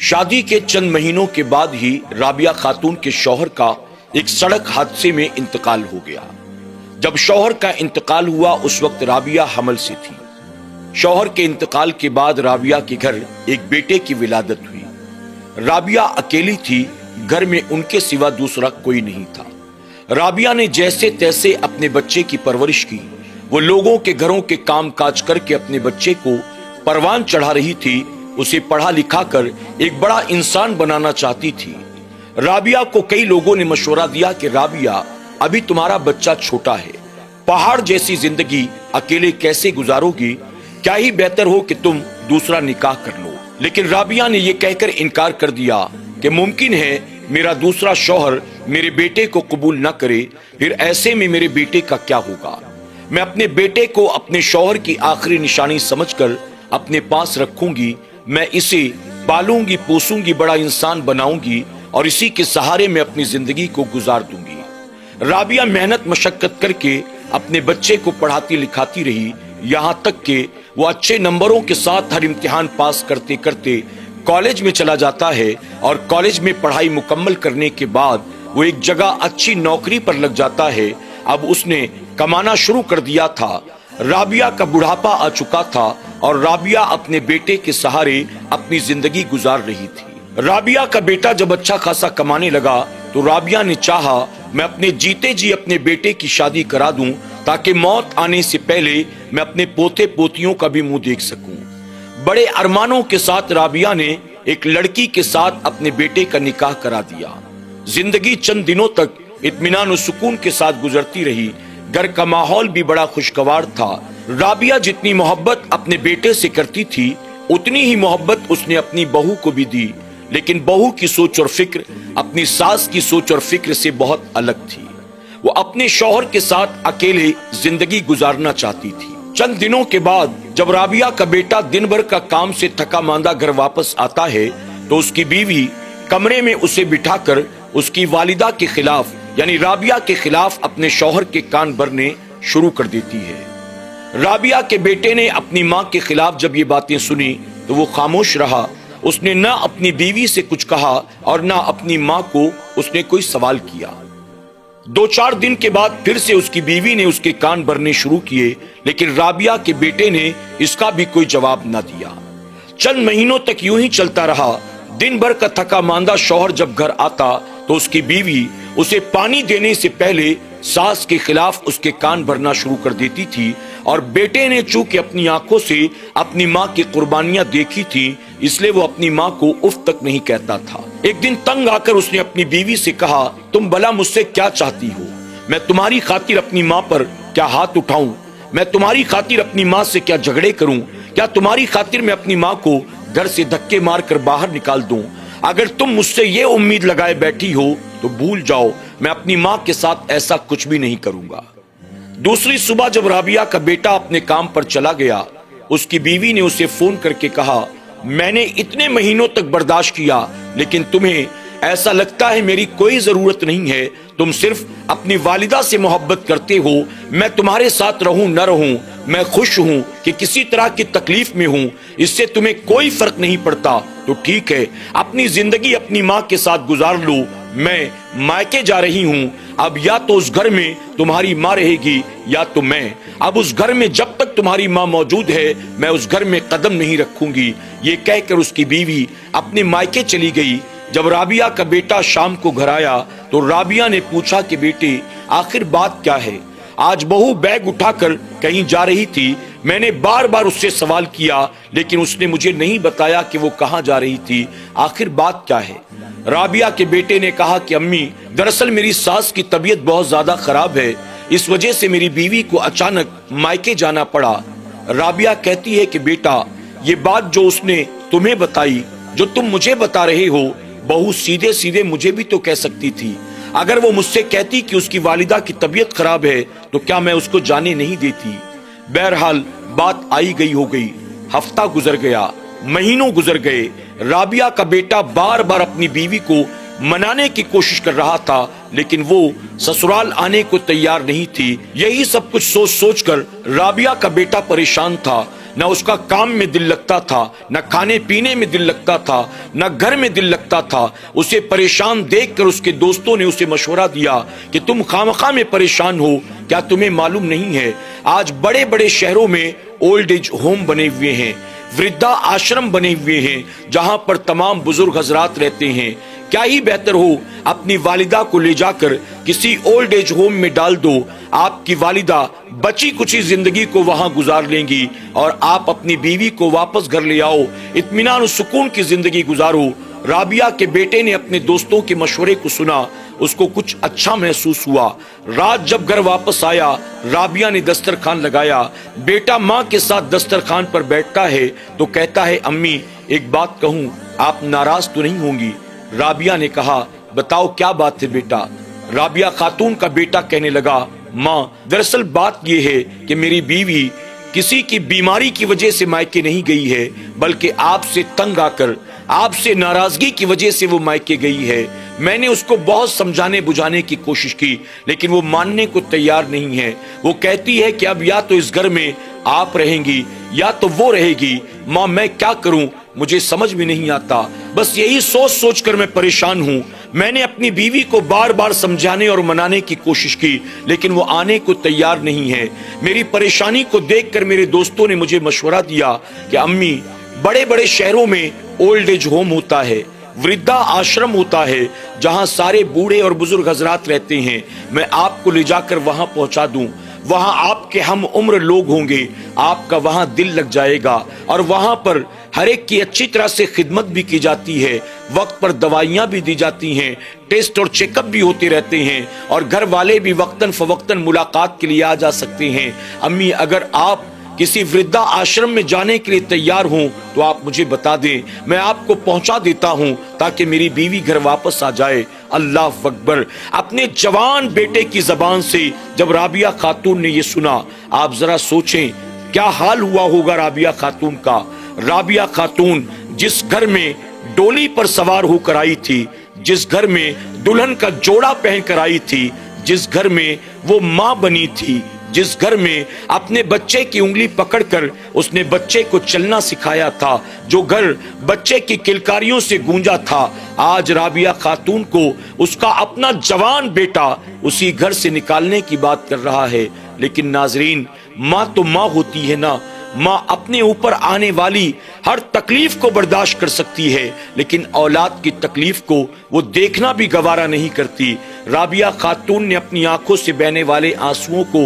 شادی کے چند مہینوں کے بعد ہی رابعہ خاتون کے شوہر کا ایک سڑک حادثے میں انتقال ہو گیا۔ جب شوہر کا انتقال ہوا اس وقت رابعہ حمل سے تھی۔ شوہر کے انتقال کے بعد رابعہ کے گھر ایک بیٹے کی ولادت ہوئی۔ رابعہ اکیلی تھی، گھر میں ان کے سوا دوسرا کوئی نہیں تھا۔ رابعہ نے جیسے تیسے اپنے بچے کی پرورش کی۔ وہ لوگوں کے گھروں کے کام کاج کر کے اپنے بچے کو پروان چڑھا رہی تھی، اسے پڑھا لکھا کر ایک بڑا انسان بنانا چاہتی تھی۔ رابعہ کو کئی لوگوں نے مشورہ دیا کہ رابعہ ابھی تمہارا بچہ چھوٹا ہے، پہاڑ جیسی زندگی اکیلے کیسے گزارو گی، کیا ہی بہتر ہو کہ تم دوسرا نکاح کر لو۔ لیکن رابعہ نے یہ کہہ کر انکار کر دیا کہ ممکن ہے میرا دوسرا شوہر میرے بیٹے کو قبول نہ کرے، پھر ایسے میں میرے بیٹے کا کیا ہوگا۔ میں اپنے بیٹے کو اپنے شوہر کی آخری نشانی سمجھ کر اپنے پاس رکھوں گی، میں اسے پالوں گی پوسوں گی، بڑا انسان بناؤں گی اور اسی کے سہارے میں اپنی زندگی کو گزار دوں گی۔ رابعہ محنت مشقت کر کے اپنے بچے کو پڑھاتی لکھاتی رہی، یہاں تک کہ وہ اچھے نمبروں کے ساتھ ہر امتحان پاس کرتے کرتے کالج میں چلا جاتا ہے اور کالج میں پڑھائی مکمل کرنے کے بعد وہ ایک جگہ اچھی نوکری پر لگ جاتا ہے۔ اب اس نے کمانا شروع کر دیا تھا۔ رابعہ کا بڑھاپا آ چکا تھا اور رابعہ اپنے بیٹے کے سہارے اپنی زندگی گزار رہی تھی۔ رابعہ کا بیٹا جب اچھا خاصا کمانے لگا تو رابعہ نے چاہا میں اپنے جیتے جی اپنے بیٹے کی شادی کرا دوں تاکہ موت آنے سے پہلے میں اپنے پوتے پوتیوں کا بھی منہ دیکھ سکوں۔ بڑے ارمانوں کے ساتھ رابعہ نے ایک لڑکی کے ساتھ اپنے بیٹے کا نکاح کرا دیا۔ زندگی چند دنوں تک اطمینان و سکون کے ساتھ گزرتی رہی، گھر کا ماحول بھی بڑا خوشگوار تھا۔ رابعہ جتنی محبت اپنے بیٹے سے کرتی تھی اتنی ہی محبت اس نے اپنی بہو کو بھی دی، لیکن بہو کی سوچ اور فکر اپنی ساس کی سوچ اور فکر سے بہت الگ تھی۔ وہ اپنے شوہر کے ساتھ اکیلے زندگی گزارنا چاہتی تھی۔ چند دنوں کے بعد جب رابعہ کا بیٹا دن بھر کا کام سے تھکا ماندہ گھر واپس آتا ہے تو اس کی بیوی کمرے میں اسے بٹھا کر اس کی والدہ کے خلاف یعنی رابعہ کے خلاف اپنے شوہر کے کان بھرنے شروع کر دیتی ہے۔ رابعہ کے بیٹے نے اپنی ماں کے خلاف جب یہ باتیں سنی تو وہ خاموش رہا۔ اس نے نہ اپنی بیوی سے کچھ کہا اور نہ اپنی ماں کو اس نے کوئی سوال کیا۔ 2-4 دن کے بعد پھر سے اس کی بیوی نے اس کے کان بھرنے شروع کیے، لیکن رابعہ کے بیٹے نے اس کا بھی کوئی جواب نہ دیا۔ چند مہینوں تک یوں ہی چلتا رہا۔ دن بھر کا تھکا ماندہ شوہر جب گھر آتا تو اس کی بیوی اسے پانی دینے سے پہلے ساس کے خلاف اس کے کان بھرنا شروع کر دیتی تھی، اور بیٹے نے چونکہ اپنی آنکھوں سے اپنی ماں کی قربانیاں دیکھی تھی اس لیے وہ اپنی ماں کو اف تک نہیں کہتا تھا۔ ایک دن تنگ آ کر اس نے اپنی بیوی سے کہا، تم بھلا مجھ سے کیا چاہتی ہو؟ میں تمہاری خاطر اپنی ماں پر کیا ہاتھ اٹھاؤں؟ میں تمہاری خاطر اپنی ماں سے کیا جھگڑے کروں؟ کیا تمہاری خاطر میں اپنی ماں کو گھر سے دھکے مار کر باہر نکال دوں؟ اگر تم مجھ سے یہ امید لگائے بیٹھی ہو تو بھول جاؤ، میں اپنی ماں کے ساتھ ایسا کچھ بھی نہیں کروں گا۔ دوسری صبح جب رابعہ کا بیٹا اپنے کام پر چلا گیا، اس کی بیوی نے اسے فون کر کے کہا، میں نے اتنے مہینوں تک برداشت کیا، لیکن تمہیں ایسا لگتا ہے میری کوئی ضرورت نہیں ہے، تم صرف اپنی والدہ سے محبت کرتے ہو۔ میں تمہارے ساتھ رہوں نہ رہوں، میں خوش ہوں کہ کسی طرح کی تکلیف میں ہوں، اس سے تمہیں کوئی فرق نہیں پڑتا تو ٹھیک ہے، اپنی زندگی اپنی ماں کے ساتھ گزار لو۔ میں مائکے جا رہی ہوں، اب یا تو اس گھر میں تمہاری ماں رہے گی یا تو میں۔ اب اس گھر میں جب تک تمہاری ماں موجود ہے میں اس گھر میں قدم نہیں رکھوں گی۔ یہ کہہ کر اس کی بیوی اپنے مائکے چلی گئی۔ جب رابعہ کا بیٹا شام کو گھر آیا تو رابعہ نے پوچھا کہ بیٹے آخر بات کیا ہے؟ آج بہو بیگ اٹھا کر کہیں جا رہی تھی، میں نے بار بار اس سے سوال کیا لیکن اس نے مجھے نہیں بتایا کہ وہ کہاں جا رہی تھی، آخر بات کیا ہے؟ رابعہ کے بیٹے نے کہا کہ امی دراصل میری ساس کی طبیعت بہت زیادہ خراب ہے، اس وجہ سے میری بیوی کو اچانک مائکے جانا پڑا۔ رابعہ کہتی ہے کہ بیٹا یہ بات جو اس نے تمہیں بتائی، جو تم مجھے بتا رہے ہو، بہو سیدھے سیدھے مجھے بھی تو کہہ سکتی تھی۔ اگر وہ مجھ سے کہتی کہ اس کی والدہ کی طبیعت خراب ہے تو کیا میں اس کو جانے نہیں دیتی؟ بہرحال بات آئی گئی ہو گئی۔ ہفتہ گزر گیا، مہینوں گزر گئے۔ رابعہ کا بیٹا بار بار اپنی بیوی کو منانے کی کوشش کر رہا تھا لیکن وہ سسرال آنے کو تیار نہیں تھی۔ یہی سب کچھ سوچ سوچ کر رابعہ کا بیٹا پریشان تھا۔ نہ اس کا کام میں دل لگتا تھا، نہ کھانے پینے میں دل لگتا تھا، نہ گھر میں دل لگتا تھا۔ اسے پریشان دیکھ کر اس کے دوستوں نے اسے مشورہ دیا کہ تم خامخواہ میں پریشان ہو، کیا تمہیں معلوم نہیں ہے آج بڑے بڑے شہروں میں اولڈ ایج ہوم بنے ہوئے ہیں، وردھا آشرم بنے ہوئے ہیں جہاں پر تمام بزرگ حضرات رہتے ہیں۔ کیا ہی بہتر ہو اپنی والدہ کو لے جا کر کسی اولڈ ایج ہوم میں ڈال دو، آپ کی والدہ بچی کچی زندگی کو وہاں گزار لیں گی اور آپ اپنی بیوی کو واپس گھر لے آؤ، اطمینان و سکون کی زندگی گزارو۔ رابعہ کے بیٹے نے اپنے دوستوں کے مشورے کو سنا، اس کو کچھ اچھا محسوس ہوا۔ رات جب گھر واپس آیا، رابعہ نے دسترخوان لگایا۔ بیٹا ماں کے ساتھ دسترخوان پر بیٹھتا ہے تو کہتا ہے امی ایک بات کہوں، آپ ناراض تو نہیں ہوں گی؟ رابعہ نے کہا بتاؤ کیا بات ہے بیٹا؟ رابعہ خاتون کا بیٹا کہنے لگا ماں دراصل بات یہ ہے کہ میری بیوی کسی کی بیماری کی وجہ سے مائکے نہیں گئی ہے، بلکہ آپ سے تنگ آ کر، آپ سے ناراضگی کی وجہ سے وہ مائکے گئی ہے۔ میں نے اس کو بہت سمجھانے بجھانے کی کوشش کی لیکن وہ ماننے کو تیار نہیں ہے۔ وہ کہتی ہے کہ اب یا تو اس گھر میں آپ رہیں گی یا تو وہ رہے گی۔ ماں میں کیا کروں، مجھے سمجھ میں نہیں آتا، بس یہی سوچ سوچ کر میں پریشان ہوں۔ میں نے اپنی بیوی کو بار بار سمجھانے اور منانے کی کوشش کی لیکن وہ آنے کو تیار نہیں ہے۔ میری پریشانی کو دیکھ کر میرے دوستوں نے مجھے مشورہ دیا کہ امی بڑے بڑے شہروں میں اولڈ ایج ہوم ہوتا ہے، وردھا آشرم ہوتا ہے جہاں سارے بوڑھے اور بزرگ حضرات رہتے ہیں، میں آپ کو لے جا کر وہاں پہنچا دوں۔ وہاں آپ کے ہم عمر لوگ ہوں گے، آپ کا وہاں دل لگ جائے گا اور وہاں پر ہر ایک کی اچھی طرح سے خدمت بھی کی جاتی ہے، وقت پر دوائیاں بھی دی جاتی ہیں، ٹیسٹ اور چیک اپ بھی ہوتے رہتے ہیں اور گھر والے بھی وقتاً فوقتاً ملاقات کے لیے آ جا سکتے ہیں۔ امی اگر آپ کسی وردھا آشرم میں جانے کے لیے تیار ہوں تو آپ مجھے بتا دیں، میں آپ کو پہنچا دیتا ہوں تاکہ میری بیوی گھر واپس آ جائے۔ اللہ اکبر! اپنے جوان بیٹے کی زبان سے جب رابعہ خاتون نے یہ سنا، آپ ذرا سوچیں کیا حال ہوا ہوگا رابعہ خاتون کا۔ رابعہ خاتون جس گھر میں ڈولی پر سوار ہو کر آئی تھی، جس گھر میں دلہن کا جوڑا پہن کر آئی تھی، جس گھر میں وہ ماں بنی تھی، جس گھر میں اپنے بچے کی انگلی پکڑ کر اس نے بچے کو چلنا سکھایا تھا، جو گھر بچے کی کلکاریوں سے گونجا تھا، آج رابعہ خاتون کو اس کا اپنا جوان بیٹا اسی گھر سے نکالنے کی بات کر رہا ہے۔ لیکن ناظرین، ماں تو ماں ہوتی ہے نا، ماں اپنے اوپر آنے والی ہر تکلیف کو برداشت کر سکتی ہے لیکن اولاد کی تکلیف کو وہ دیکھنا بھی گوارا نہیں کرتی۔ رابعہ خاتون نے اپنی آنکھوں سے بہنے والے آنسوؤں کو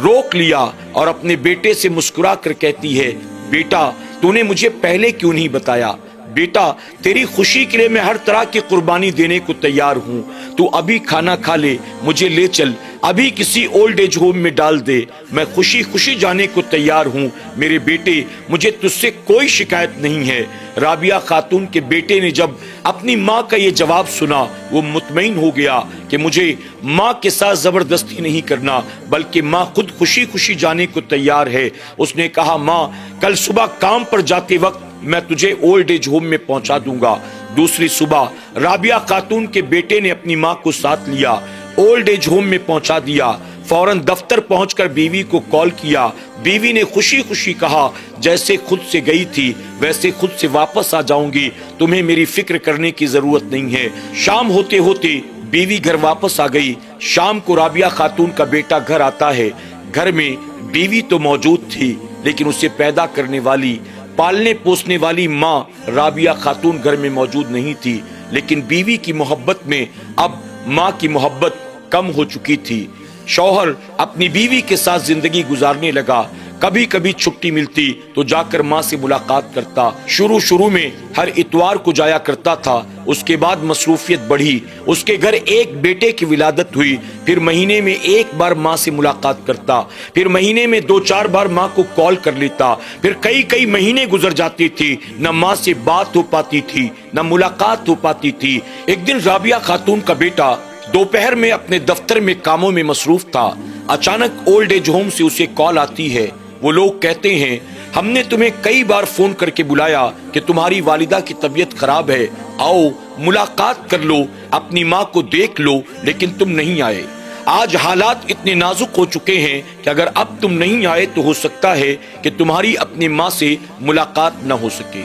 روک لیا اور اپنے بیٹے سے مسکرا کر کہتی ہے بیٹا تو نے مجھے پہلے کیوں نہیں بتایا؟ بیٹا تیری خوشی کے لیے میں ہر طرح کی قربانی دینے کو تیار ہوں، تو ابھی کھانا کھا لے، مجھے لے چل، ابھی کسی اولڈ ایج ہوم میں ڈال دے، میں خوشی خوشی جانے کو تیار ہوں۔ میرے بیٹے مجھے تجھ سے کوئی شکایت نہیں ہے۔ رابعہ خاتون کے بیٹے نے جب اپنی ماں کا یہ جواب سنا وہ مطمئن ہو گیا کہ مجھے ماں کے ساتھ زبردستی نہیں کرنا بلکہ ماں خود خوشی خوشی جانے کو تیار ہے۔ اس نے کہا ماں کل صبح کام پر جاتے وقت میں تجھے اولڈ ایج ہوم میں پہنچا دوں گا۔ دوسری صبح رابعہ خاتون کے بیٹے نے اپنی ماں کو ساتھ لیا، اولڈ ایج ہوم میں پہنچا دیا۔ فوراً دفتر پہنچ کر بیوی کو کال کیا۔ بیوی نے خوشی خوشی کہا جیسے خود سے گئی تھی ویسے خود سے واپس آ جاؤں گی، تمہیں میری فکر کرنے کی ضرورت نہیں ہے۔ شام ہوتے ہوتے بیوی گھر واپس آ گئی۔ شام کو رابعہ خاتون کا بیٹا گھر آتا ہے۔ گھر میں بیوی تو موجود تھی لیکن اسے پیدا کرنے والی، پالنے پوسنے والی ماں رابعہ خاتون گھر میں موجود نہیں تھی، لیکن بیوی کی محبت میں اب ماں کی محبت کم ہو چکی تھی۔ شوہر اپنی بیوی کے ساتھ زندگی گزارنے لگا، کبھی کبھی چھٹی ملتی تو جا کر ماں سے ملاقات کرتا۔ شروع میں ہر اتوار کو جایا کرتا تھا، اس کے بعد مصروفیت بڑھی، اس کے گھر ایک بیٹے کی ولادت ہوئی، پھر مہینے میں ایک بار ماں سے ملاقات کرتا، پھر مہینے میں 2-4 بار ماں کو کال کر لیتا، پھر کئی مہینے گزر جاتی تھی، نہ ماں سے بات ہو پاتی تھی نہ ملاقات ہو پاتی تھی۔ ایک دن رابعہ خاتون کا بیٹا دوپہر میں اپنے دفتر میں کاموں میں مصروف تھا، اچانک اولڈ ایج ہوم سے اسے کال آتی ہے۔ وہ لوگ کہتے ہیں ہم نے تمہیں کئی بار فون کر کے بلایا کہ تمہاری والدہ کی طبیعت خراب ہے، آؤ ملاقات کر لو، اپنی ماں کو دیکھ لو، لیکن تم نہیں آئے۔ آج حالات اتنے نازک ہو چکے ہیں کہ اگر اب تم نہیں آئے تو ہو سکتا ہے کہ تمہاری اپنی ماں سے ملاقات نہ ہو سکے.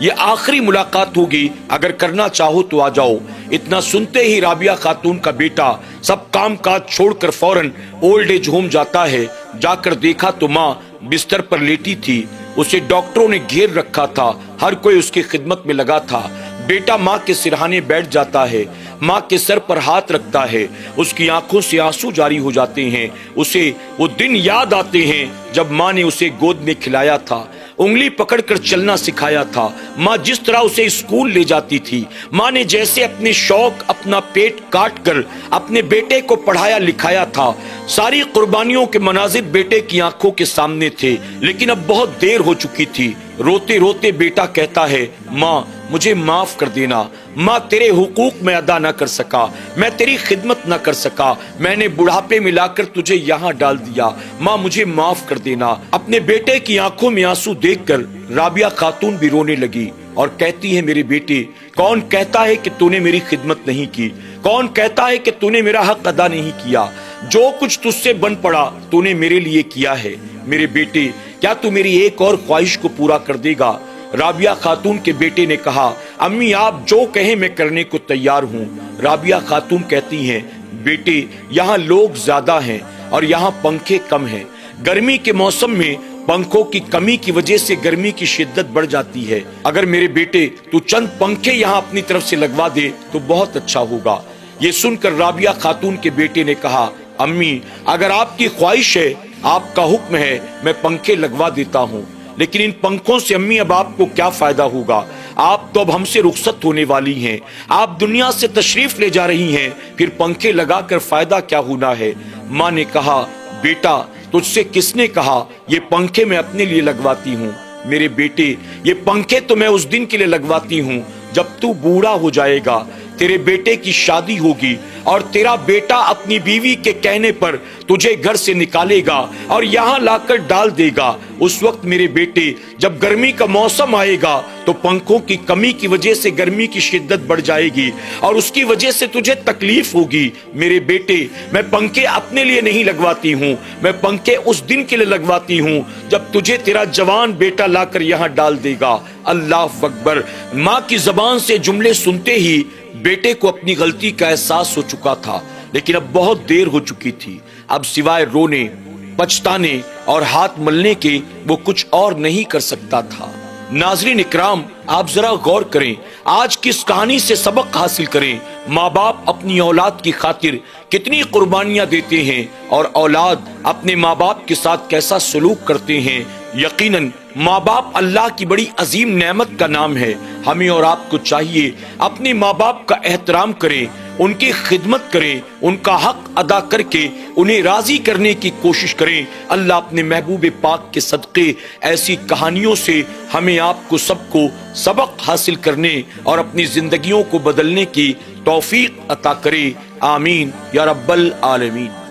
یہ آخری ملاقات ہوگی، اگر کرنا چاہو تو آ جاؤ. اتنا سنتے ہی رابعہ خاتون کا بیٹا سب کام کاج چھوڑ کر فوراً اولڈ ایج ہوم جاتا ہے. جا کر دیکھا تو ماں بستر پر لیٹی تھی. اسے ڈاکٹروں نے گھیر رکھا تھا، ہر کوئی اس کی خدمت میں لگا تھا. بیٹا ماں کے سرہانے بیٹھ جاتا ہے، ماں کے سر پر ہاتھ رکھتا ہے. اس کی آنکھوں سے آنسو جاری ہو جاتے ہیں. اسے وہ دن یاد آتے ہیں جب ماں نے اسے گود میں کھلایا تھا، انگلی پکڑ کر چلنا سکھایا تھا. ماں جس طرح اسے اسکول لے جاتی تھی، ماں نے جیسے اپنے شوق اپنا پیٹ کاٹ کر اپنے بیٹے کو پڑھایا لکھایا تھا. ساری قربانیوں کے مناظر بیٹے کی آنکھوں کے سامنے تھے، لیکن اب بہت دیر ہو چکی تھی. روتے روتے بیٹا کہتا ہے، ماں مجھے معاف کر دینا. ماں تیرے حقوق میں ادا نہ کر سکا، میں تیری خدمت نہ کر سکا، میں نے بڑھاپے میں لا کر تجھے یہاں ڈال دیا. ماں مجھے معاف کر دینا. اپنے بیٹے کی آنکھوں میں آنسو دیکھ کر رابعہ خاتون بھی رونے لگی اور کہتی ہے، میرے بیٹے، کون کہتا ہے کہ تو نے میری خدمت نہیں کی؟ کون کہتا ہے کہ تو نے میرا حق ادا نہیں کیا؟ جو کچھ تجھ سے بن پڑا تو نے میرے لیے کیا ہے. میرے بیٹے، کیا تو میری ایک اور خواہش کو پورا کر دے گا؟ رابعہ خاتون کے بیٹے نے کہا، امی آپ جو کہیں میں کرنے کو تیار ہوں. رابعہ خاتون کہتی ہیں، بیٹے یہاں لوگ زیادہ ہیں اور یہاں پنکھے کم ہیں. گرمی کے موسم میں پنکھوں کی کمی کی وجہ سے گرمی کی شدت بڑھ جاتی ہے. اگر میرے بیٹے تو چند پنکھے یہاں اپنی طرف سے لگوا دے تو بہت اچھا ہوگا. یہ سن کر رابعہ خاتون کے بیٹے نے کہا، امی اگر آپ کی خواہش ہے، آپ کا حکم ہے، میں پنکھے لگوا دیتا ہوں. لیکن ان پنکھوں سے امی اب آپ کو کیا فائدہ ہوگا؟ آپ تو اب ہم سے رخصت ہونے والی ہیں، آپ دنیا سے تشریف لے جا رہی ہیں، پھر پنکھے لگا کر فائدہ کیا ہونا ہے؟ ماں نے کہا، بیٹا تجھ سے کس نے کہا یہ پنکھے میں اپنے لیے لگواتی ہوں؟ میرے بیٹے یہ پنکھے تو میں اس دن کے لیے لگواتی ہوں جب تو بوڑھا ہو جائے گا، تیرے بیٹے کی شادی ہوگی اور تیرا بیٹا اپنی بیوی کے کہنے پر تجھے گھر سے نکالے گا اور یہاں لا کر ڈال دے گا. اس وقت میرے بیٹے جب گرمی کا موسم آئے گا تو پنکھوں کی کمی کی وجہ سے گرمی کی شدت بڑھ جائے گی اور اس کی وجہ سے تجھے تکلیف ہوگی. میرے بیٹے میں پنکھے اپنے لیے نہیں لگواتی ہوں، میں پنکھے اس دن کے لیے لگواتی ہوں جب تجھے تیرا جوان بیٹا لا کر یہاں ڈال دے گا. اللہ اکبر. ماں کی زبان سے جملے سنتے ہی بیٹے کو اپنی غلطی کا احساس ہو چکا تھا، لیکن اب بہت دیر ہو چکی تھی. اب سوائے رونے، پچھتانے اور ہاتھ ملنے کے وہ کچھ اور نہیں کر سکتا تھا. ناظرین اکرام، آپ ذرا غور کریں، آج کی اس کہانی سے سبق حاصل کریں. ماں باپ اپنی اولاد کی خاطر کتنی قربانیاں دیتے ہیں اور اولاد اپنے ماں باپ کے ساتھ کیسا سلوک کرتے ہیں. یقیناً ماں باپ اللہ کی بڑی عظیم نعمت کا نام ہے. ہمیں اور آپ کو چاہیے اپنے ماں باپ کا احترام کریں، ان کی خدمت کریں، ان کا حق ادا کر کے انہیں راضی کرنے کی کوشش کریں. اللہ اپنے محبوب پاک کے صدقے ایسی کہانیوں سے ہمیں آپ کو سب کو سبق حاصل کرنے اور اپنی زندگیوں کو بدلنے کی توفیق عطا کرے. آمین یا رب العالمین.